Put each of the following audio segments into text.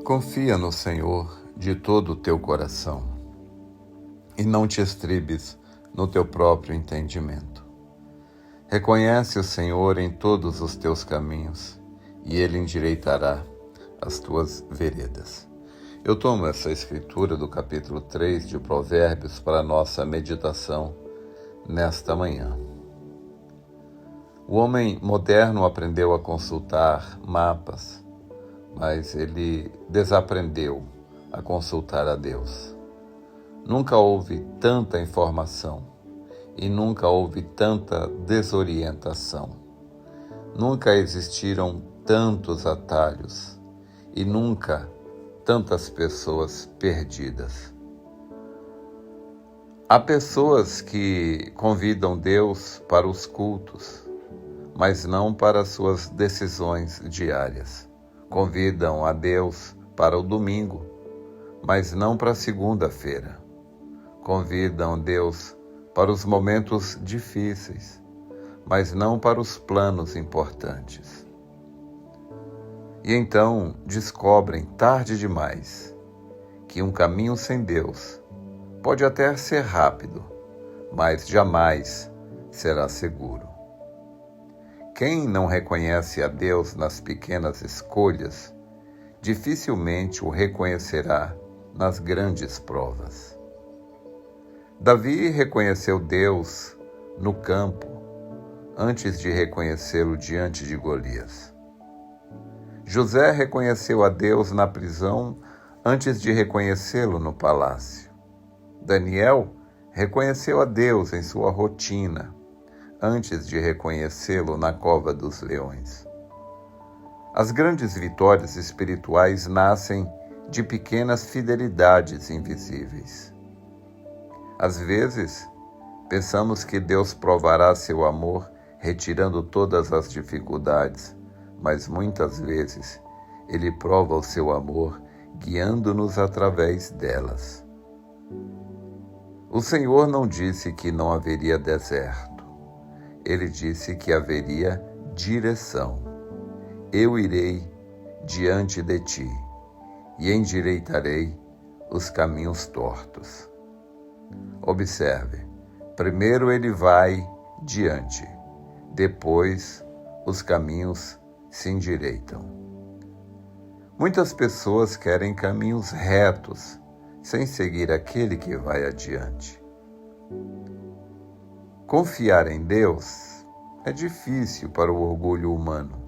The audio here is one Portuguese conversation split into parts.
Confia no Senhor de todo o teu coração e não te estribes no teu próprio entendimento. Reconhece o Senhor em todos os teus caminhos e Ele endireitará as tuas veredas. Eu tomo essa escritura do capítulo 3 de Provérbios para a nossa meditação nesta manhã. O homem moderno aprendeu a consultar mapas, mas ele desaprendeu a consultar a Deus. Nunca houve tanta informação e nunca houve tanta desorientação. Nunca existiram tantos atalhos e nunca tantas pessoas perdidas. Há pessoas que convidam Deus para os cultos, mas não para suas decisões diárias. Convidam a Deus para o domingo, mas não para a segunda-feira. Convidam Deus para os momentos difíceis, mas não para os planos importantes. E então descobrem, tarde demais, que um caminho sem Deus pode até ser rápido, mas jamais será seguro. Quem não reconhece a Deus nas pequenas escolhas, dificilmente o reconhecerá nas grandes provas. Davi reconheceu Deus no campo antes de reconhecê-lo diante de Golias. José reconheceu a Deus na prisão antes de reconhecê-lo no palácio. Daniel reconheceu a Deus em sua rotina antes de reconhecê-lo na cova dos leões. As grandes vitórias espirituais nascem de pequenas fidelidades invisíveis. Às vezes, pensamos que Deus provará seu amor retirando todas as dificuldades, mas muitas vezes Ele prova o seu amor guiando-nos através delas. O Senhor não disse que não haveria deserto. Ele disse que haveria direção. Eu irei diante de ti e endireitarei os caminhos tortos. Observe, primeiro ele vai diante, depois os caminhos se endireitam. Muitas pessoas querem caminhos retos, sem seguir aquele que vai adiante. Confiar em Deus é difícil para o orgulho humano,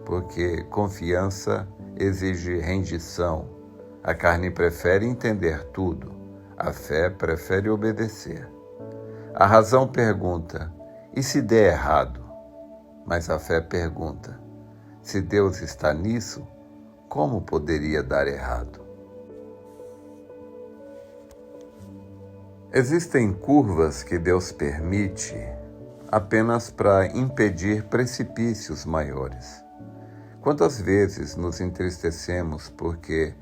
porque confiança exige rendição. A carne prefere entender tudo, a fé prefere obedecer. A razão pergunta, e se der errado? Mas a fé pergunta, se Deus está nisso, como poderia dar errado? Existem curvas que Deus permite apenas para impedir precipícios maiores. Quantas vezes nos entristecemos porque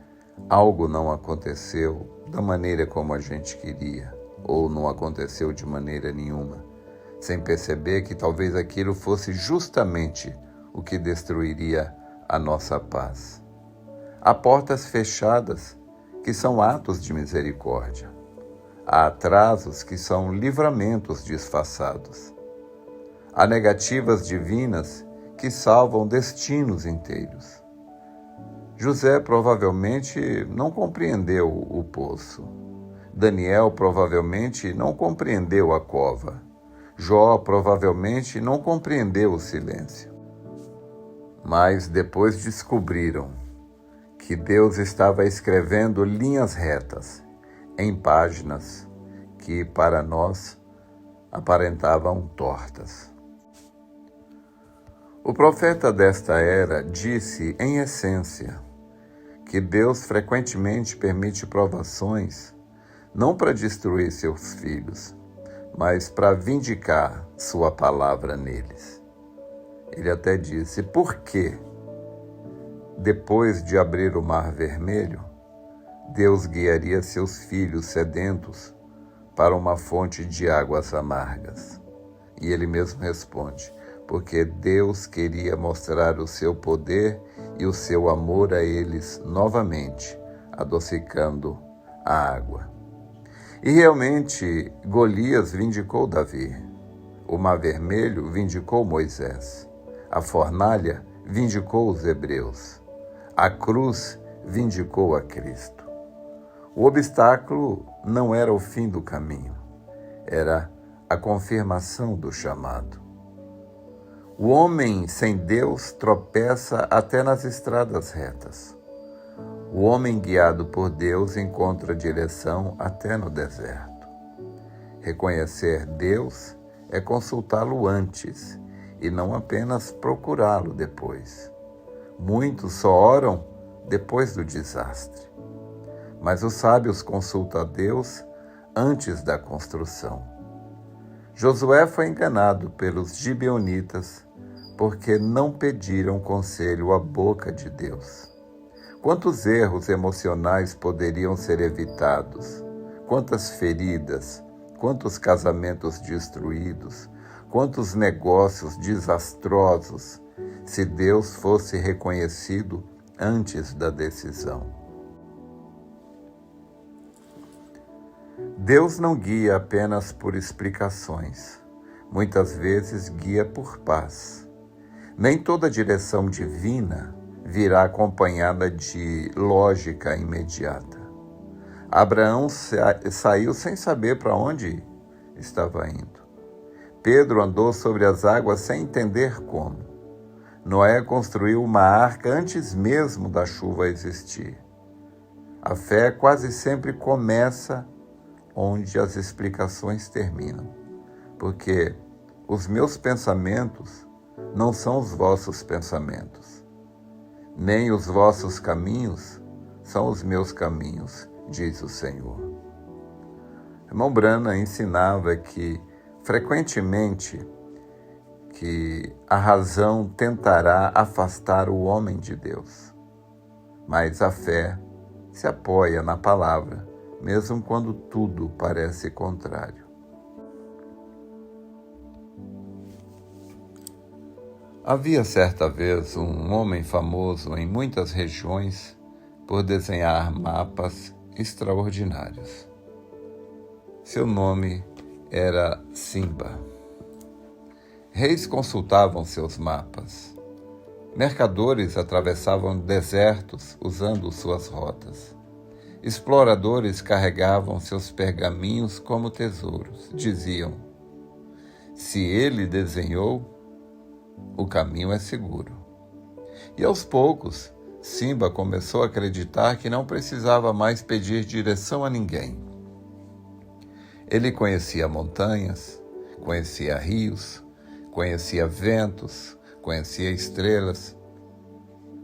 algo não aconteceu da maneira como a gente queria, ou não aconteceu de maneira nenhuma, sem perceber que talvez aquilo fosse justamente o que destruiria a nossa paz. Há portas fechadas que são atos de misericórdia. Há atrasos que são livramentos disfarçados. Há negativas divinas que salvam destinos inteiros. José provavelmente não compreendeu o poço. Daniel provavelmente não compreendeu a cova. Jó provavelmente não compreendeu o silêncio. Mas depois descobriram que Deus estava escrevendo linhas retas em páginas que, para nós, aparentavam tortas. O profeta desta era disse, em essência, que Deus frequentemente permite provações, não para destruir seus filhos, mas para vindicar sua palavra neles. Ele até disse, por que, depois de abrir o Mar Vermelho, Deus guiaria seus filhos sedentos para uma fonte de águas amargas? E ele mesmo responde, porque Deus queria mostrar o seu poder e o seu amor a eles novamente, adocicando a água. E realmente Golias vindicou Davi, o Mar Vermelho vindicou Moisés, a fornalha vindicou os hebreus, a cruz vindicou a Cristo. O obstáculo não era o fim do caminho, era a confirmação do chamado. O homem sem Deus tropeça até nas estradas retas. O homem guiado por Deus encontra direção até no deserto. Reconhecer Deus é consultá-lo antes e não apenas procurá-lo depois. Muitos só oram depois do desastre. Mas os sábios consultam a Deus antes da construção. Josué foi enganado pelos gibeonitas porque não pediram conselho à boca de Deus. Quantos erros emocionais poderiam ser evitados? Quantas feridas? Quantos casamentos destruídos? Quantos negócios desastrosos se Deus fosse reconhecido antes da decisão? Deus não guia apenas por explicações, muitas vezes guia por paz. Nem toda direção divina virá acompanhada de lógica imediata. Abraão saiu sem saber para onde estava indo. Pedro andou sobre as águas sem entender como. Noé construiu uma arca antes mesmo da chuva existir. A fé quase sempre começa onde as explicações terminam, porque os meus pensamentos não são os vossos pensamentos, nem os vossos caminhos são os meus caminhos, diz o Senhor. Irmão Brana ensinava que, frequentemente, que a razão tentará afastar o homem de Deus, mas a fé se apoia na palavra, mesmo quando tudo parece contrário. Havia certa vez um homem famoso em muitas regiões por desenhar mapas extraordinários. Seu nome era Simba. Reis consultavam seus mapas. Mercadores atravessavam desertos usando suas rotas. Exploradores carregavam seus pergaminhos como tesouros. Diziam: se ele desenhou, o caminho é seguro. E aos poucos, Simba começou a acreditar que não precisava mais pedir direção a ninguém. Ele conhecia montanhas, conhecia rios, conhecia ventos, conhecia estrelas,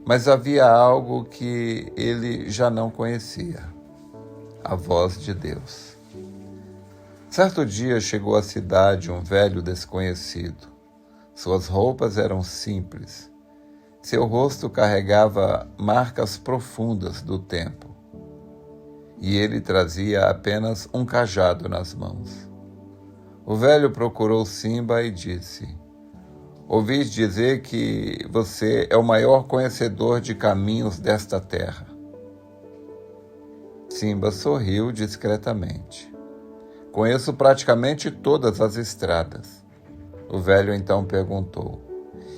mas havia algo que ele já não conhecia: a voz de Deus. Certo dia chegou à cidade um velho desconhecido. Suas roupas eram simples. Seu rosto carregava marcas profundas do tempo. E ele trazia apenas um cajado nas mãos. O velho procurou Simba e disse: ouvi dizer que você é o maior conhecedor de caminhos desta terra. Simba sorriu discretamente. Conheço praticamente todas as estradas. O velho então perguntou: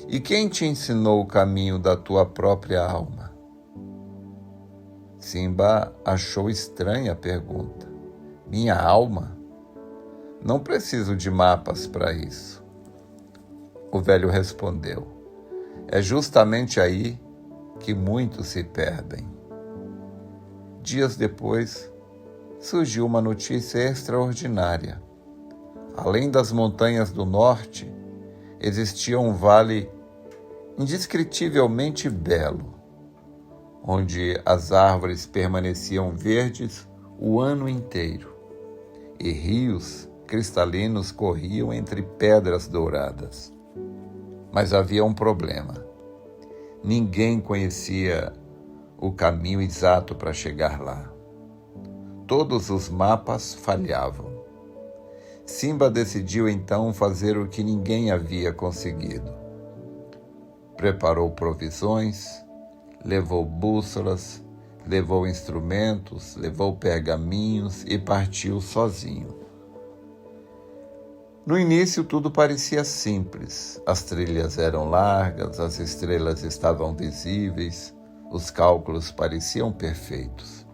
e quem te ensinou o caminho da tua própria alma? Simba achou estranha a pergunta. Minha alma? Não preciso de mapas para isso. O velho respondeu: é justamente aí que muitos se perdem. Dias depois, surgiu uma notícia extraordinária. Além das montanhas do norte, existia um vale indescritivelmente belo, onde as árvores permaneciam verdes o ano inteiro e rios cristalinos corriam entre pedras douradas. Mas havia um problema. Ninguém conhecia o caminho exato para chegar lá. Todos os mapas falhavam. Simba decidiu então fazer o que ninguém havia conseguido. Preparou provisões, levou bússolas, levou instrumentos, levou pergaminhos e partiu sozinho. No início tudo parecia simples. As trilhas eram largas, as estrelas estavam visíveis, os cálculos pareciam perfeitos.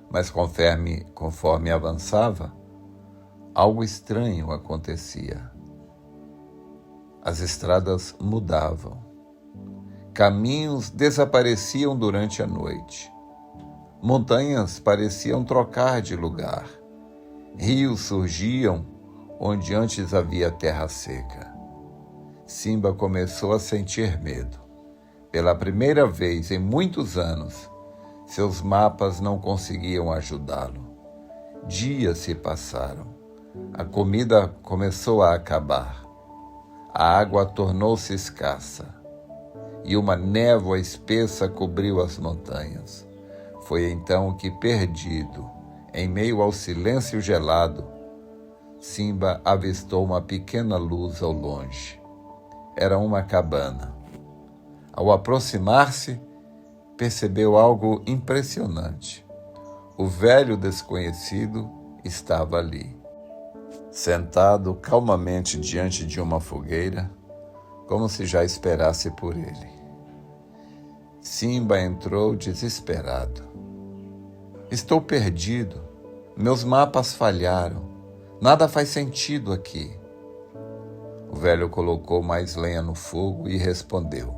Mas conforme avançava, algo estranho acontecia. As estradas mudavam. Caminhos desapareciam durante a noite. Montanhas pareciam trocar de lugar. Rios surgiam onde antes havia terra seca. Simba começou a sentir medo. Pela primeira vez em muitos anos, seus mapas não conseguiam ajudá-lo. Dias se passaram. A comida começou a acabar. A água tornou-se escassa. E uma névoa espessa cobriu as montanhas. Foi então que, perdido, em meio ao silêncio gelado, Simba avistou uma pequena luz ao longe. Era uma cabana. Ao aproximar-se, percebeu algo impressionante. O velho desconhecido estava ali, sentado calmamente diante de uma fogueira, como se já esperasse por ele. Simba entrou desesperado. Estou perdido. Meus mapas falharam. Nada faz sentido aqui. O velho colocou mais lenha no fogo e respondeu: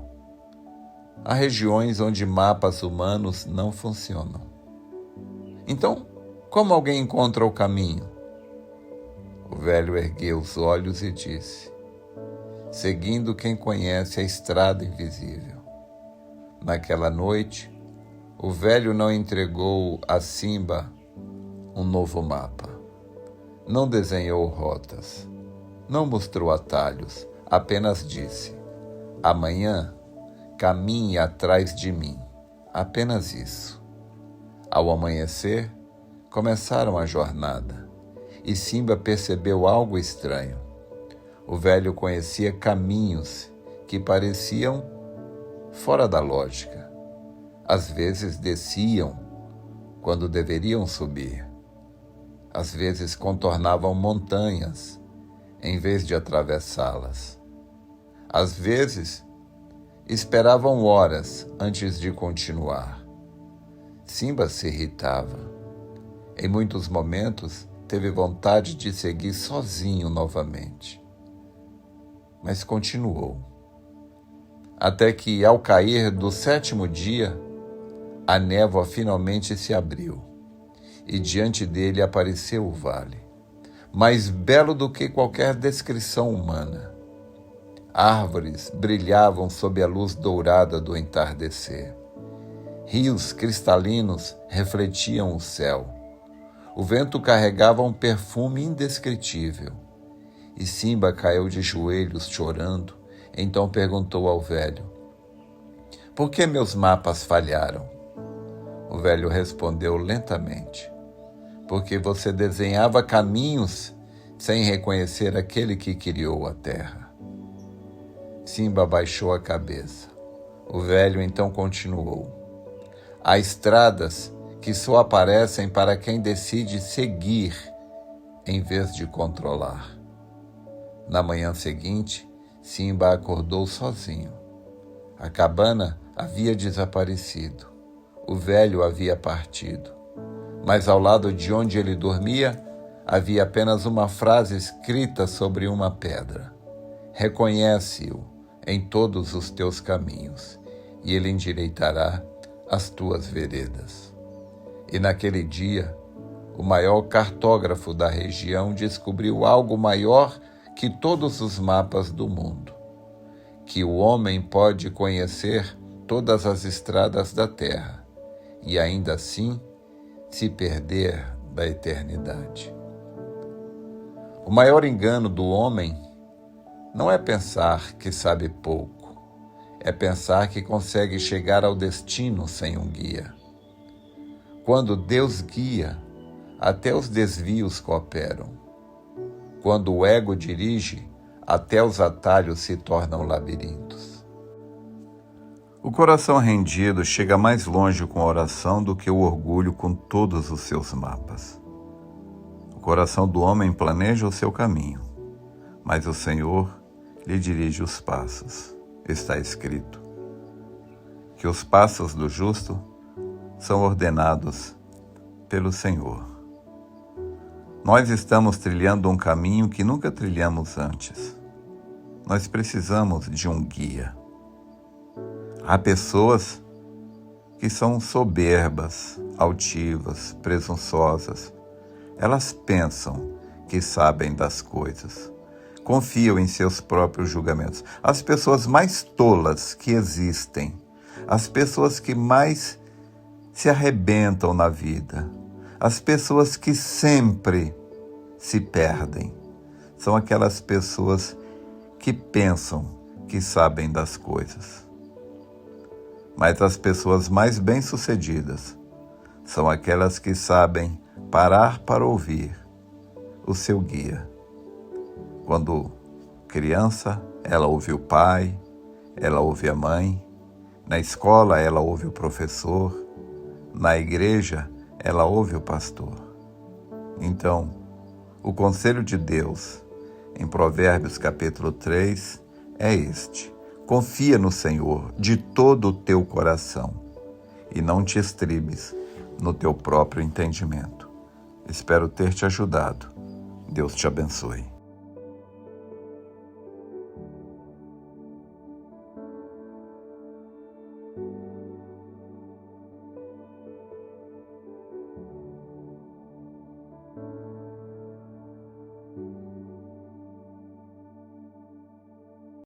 há regiões onde mapas humanos não funcionam. Então, como alguém encontra o caminho? O velho ergueu os olhos e disse: seguindo quem conhece a estrada invisível. Naquela noite, o velho não entregou a Simba um novo mapa. Não desenhou rotas, não mostrou atalhos, apenas disse: amanhã caminhe atrás de mim. Apenas isso. Ao amanhecer, começaram a jornada, e Simba percebeu algo estranho. O velho conhecia caminhos que pareciam fora da lógica. Às vezes desciam quando deveriam subir. Às vezes contornavam montanhas em vez de atravessá-las. Às vezes esperavam horas antes de continuar. Simba se irritava. Em muitos momentos teve vontade de seguir sozinho novamente. Mas continuou. Até que, ao cair do 7º dia, a névoa finalmente se abriu e diante dele apareceu o vale, mais belo do que qualquer descrição humana. Árvores brilhavam sob a luz dourada do entardecer. Rios cristalinos refletiam o céu. O vento carregava um perfume indescritível. E Simba caiu de joelhos chorando. Então perguntou ao velho: por que meus mapas falharam? O velho respondeu lentamente: porque você desenhava caminhos sem reconhecer aquele que criou a terra. Simba baixou a cabeça. O velho então continuou: há estradas que só aparecem para quem decide seguir em vez de controlar. Na manhã seguinte, Simba acordou sozinho. A cabana havia desaparecido. O velho havia partido. Mas ao lado de onde ele dormia, havia apenas uma frase escrita sobre uma pedra: reconhece-o em todos os teus caminhos, e ele endireitará as tuas veredas. E naquele dia, o maior cartógrafo da região descobriu algo maior que todos os mapas do mundo: que o homem pode conhecer todas as estradas da terra e ainda assim se perder da eternidade. O maior engano do homem não é pensar que sabe pouco, é pensar que consegue chegar ao destino sem um guia. Quando Deus guia, até os desvios cooperam. Quando o ego dirige, até os atalhos se tornam labirintos. O coração rendido chega mais longe com a oração do que o orgulho com todos os seus mapas. O coração do homem planeja o seu caminho, mas o Senhor lhe dirige os passos. Está escrito que os passos do justo são ordenados pelo Senhor. Nós estamos trilhando um caminho que nunca trilhamos antes. Nós precisamos de um guia. Há pessoas que são soberbas, altivas, presunçosas. Elas pensam que sabem das coisas. Confiam em seus próprios julgamentos. As pessoas mais tolas que existem, as pessoas que mais se arrebentam na vida, as pessoas que sempre se perdem, são aquelas pessoas que pensam que sabem das coisas. Mas as pessoas mais bem-sucedidas são aquelas que sabem parar para ouvir o seu guia. Quando criança, ela ouve o pai, ela ouve a mãe, na escola ela ouve o professor, na igreja ela ouve o pastor. Então, o conselho de Deus, em Provérbios capítulo 3, é este: confia no Senhor de todo o teu coração e não te estribes no teu próprio entendimento. Espero ter te ajudado. Deus te abençoe.